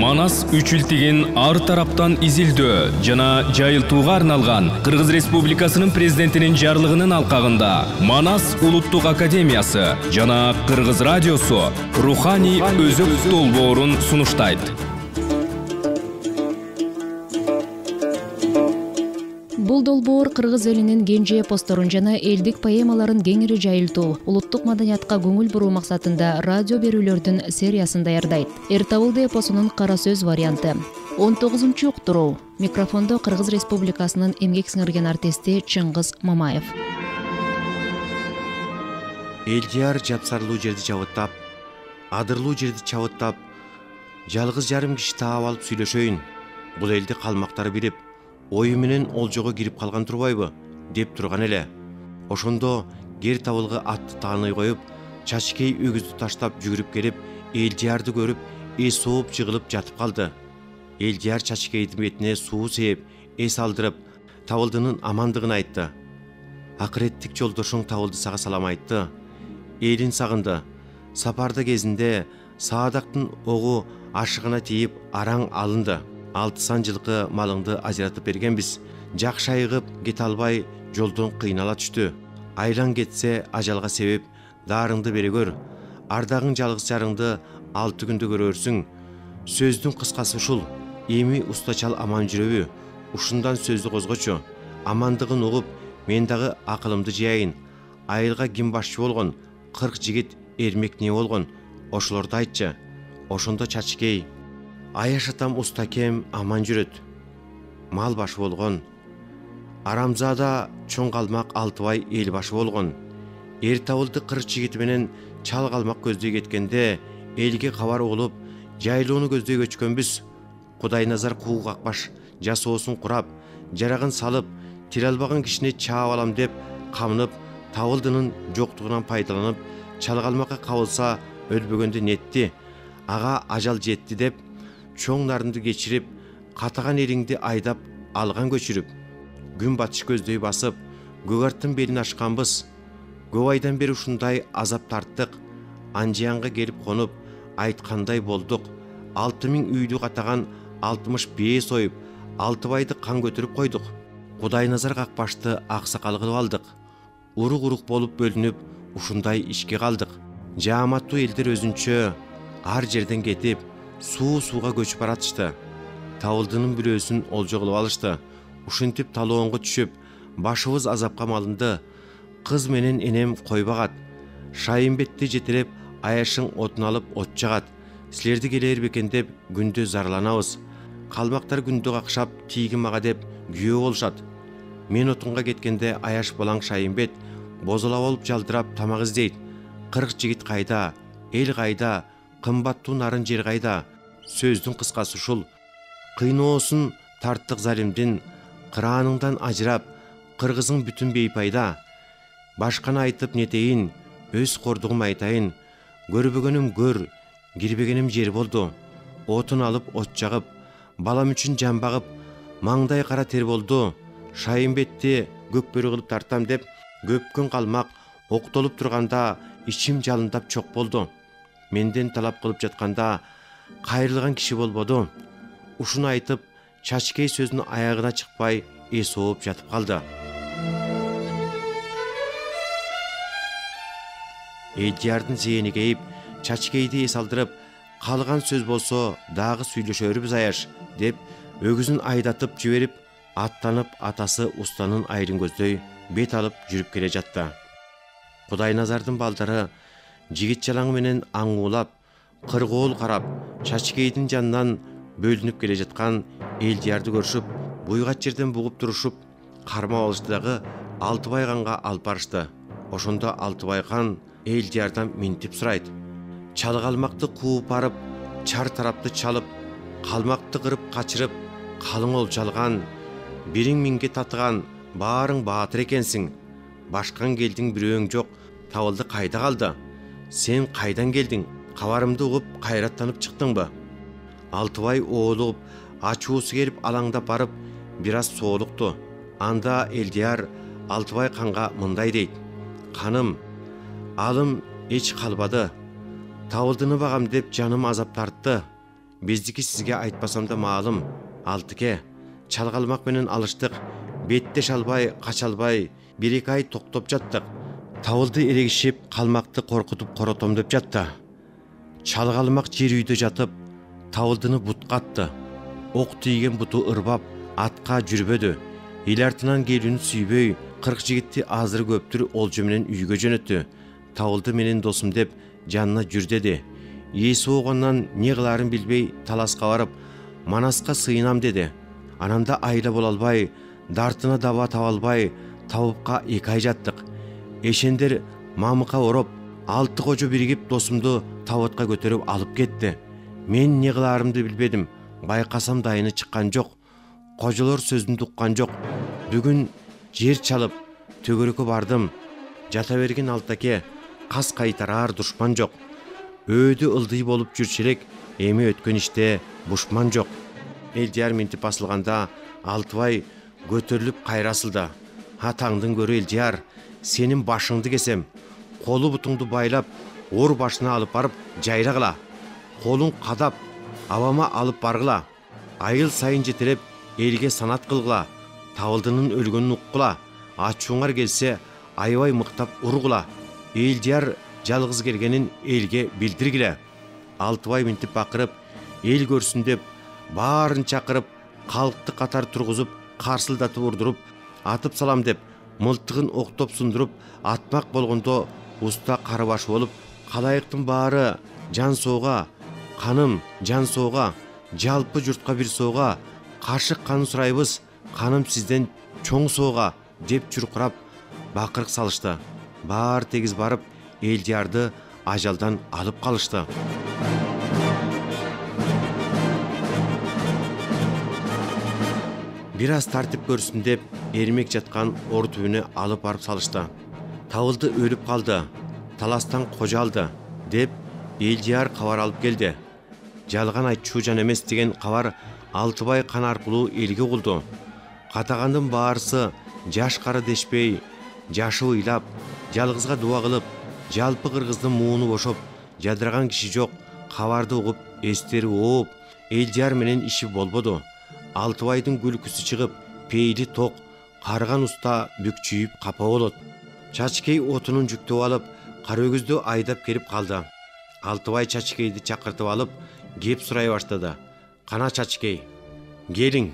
Манас үчүлтеген ар тараптан изилдөө жана жайылтууга арналган Кыргыз Республикасынын президентинин жарлыгынын алкагында Манас улуттук академиясы жана Кыргыз радиосу руханий өзөк долбоорун сунуштайт. Бул долбоор кыргыз элинин кенже эпосторун жана элдик поэмаларын кеңири жайылтуу, улуттук маданиятка көңүл буруу максатында радио берүүлөрдүн сериясын даярдайт. Эртабылды эпосунун кара сөз варианты. 19-чу уктуруу. Микрофондо Кыргыз Республикасынын эмгек сиңирген артисти Чыңгыз Мамаев. Элдияр жапсарлуу жерди чабыттап, адырлуу жерди чабыттап, жалгыз жарым киши таап алып сүйлөшөйүн. Бул элди калмактар бирип, ою менен олжого кирип калган турбайбы деп турган эле. Ошондо кер табылгы атты тааный коюп, чачкей өгүздү таштап жүгүрүп келип, Элдиярды көрүп, эс сооп жыгылып жатып калды. Элдияр чачкейдин бетине суу сээп, эс алдырып, Табылдынын амандыгын айтты. Акыреттик жолдошуң Табылды сага салам айтты. Элин сагынды. Сапарда кезинде Саадактын огу ашыгына тийип араң алынды. 6 сан жылкы малыңды ажыратып бергенбиз. Жакшы айыгып кете албай жолдон кыйнала түштү. Айлан кетсе ажалга себеп, дарыңды бере көр. Ардагың жалгыз жарыңды 6 күндө көрөрсүң. Сөздүн кыскасы ушул. Эми уста чал аман жүрөбү. Ушундан сөздү козгочу. Амандыгын угуп, мен дагы акылымды жыяйын. Айылга ким башчы болгон? 40 жигит эрмек не болгон? Ошолорду айтчы. Ошондо чачкей: Аяш атам уста кем аман жүрөт. Мал башы болгон. Арамзада чоң калмак Алтыбай эл башы болгон. Эртабылды 40 жигити менен чал калмак көздөй кеткенде элге кабар угулуп, жайлоону көздөй көчкөнбүз. Кудайназар куу какпаш жасоосун курап, жарагын салып, тире албаган кишини чаап алам деп камынып, Табылдынын жоктугунан пайдаланып, чал калмакка кабылса өлбөгөндө нетти. Ага ажал жетти деп чоң нарынды кечирип, катаган элиңди айдап алган көчүрүп, күн батыш көздөй басып, көгарттын белин ашканбыз. Көп айдан бери ушундай азап тарттык. Анжиянга келип конуп, айткандай болдук. 6000 үйдү катаган 60 бие союп, Алтыбайды кан көтөрүп койдук. Кудайназар какпашты аксакал кылып алдык. Урук-урук болуп бөлүнүп, ушундай ишке калдык. Жааматтуу элдер өзүнчө ар жерден кетип, сууга көчүп баратышты. Табылдынын бирөөсүн олжо кылып алышты. Ушинтип талоонго түшүп, башыбыз азапка малынды. Кыз менен энем кой багат. Шайымбетти жетелеп, аяшың отун алып от жагат. Силерди келер бекен деп күндө зарланабыз. Калмактар күндө какшап, тийгин мага деп күйөө болушат. Мен отунга кеткенде аяш балаң Шайымбет бозола болуп жалдырап тамак издейт. 40 жигит кайда, эл кайда, кымбаттуу нарын жер кайда? Сөздүн кыскасы ушул. Кыйноосун тарттык залимдин, кырааныңдан ажырап, кыргызың бүтүн бейпайда. Башканы айтып нетейин, өз кордугум айтайын. Көрбөгөнүм көр, кирбегеним жер болду. Отун алып от жагып, балам үчүн жан багып, маңдай кара тер болду. Шайымбетти көкбөрү кылып тартам деп, көпкөн калмак октолуп турганда ичим жалындап чок болду. Менден талап кылып жатканда кайрылган киши болбоду. Ушуну айтып, чачкей сөзүнүн аягына чыкпай эс сооп жатып калды. Элдиярдын зээни кейип, чачкейди эс алдырып, калган сөз болсо дагы сүйлөшөрбүз аяш деп өгүзүн айдатып жиберип, аттанып атасы устанын айрын көздөй бет алып жүрүп келе жатты. Кудайназардын балдары жигит жалаңы менен аңуулап, кыргоол карап, чачкейдин жанынан бөлүнүп келе жаткан Элдиярды көрүшүп, буйгат жерден бугуп турушуп, кармап алышты дагы Алтыбай канга алып барышты. Ошондо Алтыбай кан Элдиярдан минтип сурайт. Чал калмакты кууп барып, чар тарапты чалып, калмакты кырып качырып, калың олжо алган, бириң минге татыган, баарың баатыр экенсиң. Башкан келдиң бирөөң жок, Табылды кайда калды? Сен кайдан келдиң? Кабарымды угуп кайраттанып чыктыңбы? Алтыбай оолуп, ачуусу келип алаңдап барып, бир аз соолукту. Анда Элдияр Алтыбай канга мындай дейт: Каным, алым эч калбады. Табылдыны багам деп жаным азап тартты. Биздики сизге айтпасам да маалым. Алтыке, чалгалмак менен алыштык. Бетте шалбай, качалбай, 1-2 ай токтоп жаттык. Тавылды эрегишип, калмакты коркутуп коротом деп жатты. Чалгалмак жер үйдө жатып, тавылдыны бутка атты. Ок тийген буту ырбап, атка жүрбөдү. Эл артынан келүүнү сүйбөй, 40 жигитти азыр көптүр олжо менен үйгө жөнөттү. Тавылды менен досум деп жанына жүр деди. Ээси оогондан не кыларын билбей таласка барып, Манаска сыйынам деди. Ананда айла боло албай, дартына даба таба албай, табыпка 2 ай жаттык. Эшендер мамыкка ороп, 6 кожо биригип досумду табытка көтөрүп алып кетти. Мен не кыларымды билбедим. Байкасам дайыны чыккан жок. Кожолор сөзүмдү уккан жок. Бүгүн жер чалып, төгөрөккө бардым. Жата берген Алтаке, кас кайтарар душман жок. Өйдү ылдый болуп жүрчүрек, эми өткөн иште бушман жок. Элдияр минтип басылганда Алтыбай көтөрүлүп кайрасылды. Атаңдын көрү Элдияр, сенин башыңды кесем. Колу бутуңду байлап, ор башына алып барып жайрагыла. Колуң кадап, абама алып баргыла. Айыл сайын жетелеп, элге санат кылгыла. Тавылдынын өлгөнүн уккула. Ачууңар келсе, аябай мыктап ургула. Элдияр жалгыз келгенин элге билдиргиле. Алтыбай минтип бакырып, эл көрсүн деп баарын чакырып, калкты катар тургузуп, карсылдатып урдуруп, атып салам деп мылтыгын октоп сундуруп, атмак болгондо уста карабаш болуп, калайыктын баары жан соога, каным жан соога, жалпы журтка бир соога, кашык кан сурайбыз, каным сизден чоң соога деп чуркурап бакырык салышты. Баар тегиз барып, Элдиярды ажалдан алып калышты. Бир аз тартип көрсүн деп эрмек жаткан ор түбүнө алып барып салышты. Тавылды өлүп калды, таластан кожо алды деп Элдияр кабар алып келди. Жалган айтчу жан эмес деген кабар Алтыбай кан аркылуу элге кулду. Катагандын баарысы жаш кары дешпей, жашы ыйлап, жалгызга дуа кылып, жалпы кыргыздын мууну бошоп, жадыраган киши жок, кабарды угуп, эстери ооп, Элдияр менен иши болбоду. Алтыбайдын күлкүсү чыгып, пейли ток, карган уста бүкчүйүп капа болот. Чачкей отунун жүктөп алып, кара өгүздү айдап келип калды. Алтыбай Чачкейди чакыртып алып, кеп сурай баштады. Кана Чачкей, келиң.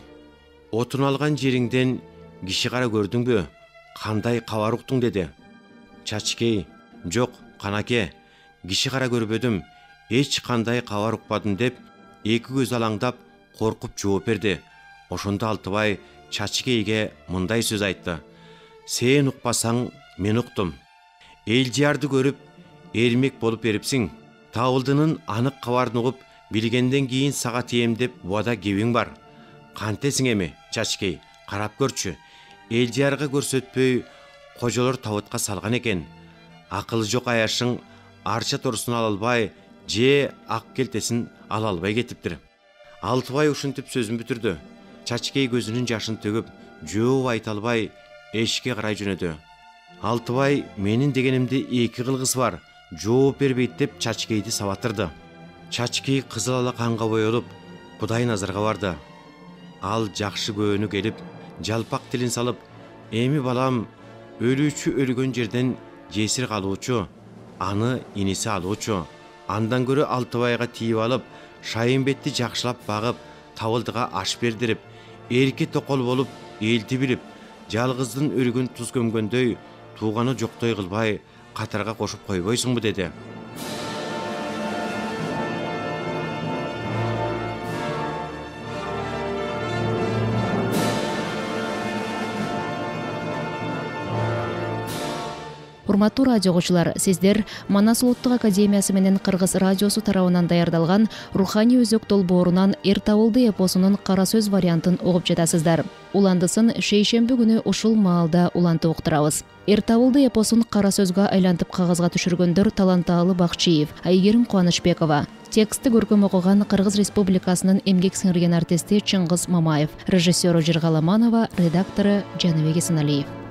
Отун алган жериңден киши кара көрдүңбү? Кандай кабар уктуң деди. Чачкей, жок, канаке, киши кара көрбөдүм, эч кандай кабар укпадым деп, 2 көз алаңдап, коркуп жооп берди. Ошондо Алтыбай Чачкейге мындай сөз айтты. Сен укпасаң, мен уктум. Элдиярды көрүп, эрмек болуп берипсиң. Тавылдынын анык кабарын угуп, билгенден кийин сага тием деп убада кебиң бар. Кантесиң эми, Чачкей, карап көрчү. Элдиярга көрсөтпөй, кожолор табытка салган экен. Акылы жок аяшың арча торусун ала албай, же ак келтесин ала албай кетиптир. Алтыбай ушинтип сөзүн бүтүрдү. Чачкей көзүнүн жашын төгүп, жооп айта албай, эшикке карай жөнөдү. Алтыбай менин дегенимди 2 кылгысы бар, жооп бербейт деп Чачкейди сабаттырды. Чачкей кызыл ала канга боелуп, Кудай назарга барды. Ал жакшы көөнү келип, жалпак тилин салып, эми балам, өлүүчү өлгөн жерден жесир калуучу, аны иниси алуучу. Андан көрө Алтыбайга тийип алып, Шайынбетти жакшылап багып, Тавылдыга аш бердирип, эрке токол болуп, элди билип, жалгыздын өлгөн туз көмгөндөй, тууганы жоктой кылбай, катарга кошуп койбойсуңбу деди. Урматтуу радио окуучулар, сиздер Манас улуттук академиясы менен Кыргыз радиосу тарабынан даярдалган Руханий өзөк долбоорунан Эр табылды эпосунун кара сөз вариантын угуп жатасыздар. Уландысын шейшемби күнү ушул маалда улантып уктурабыз. Эр табылды эпосун кара сөзгө айлантып кагазга түшүргөндөр Талантаалы Бакчиев, Айгерим Кубанычбекова. Текстти көркөм окуган Кыргыз Республикасынын эмгек сиңирген артисти Чыңгыз Мамаев, режиссеру Жыргаламанова, редактору Жаныбек Эсеналиев.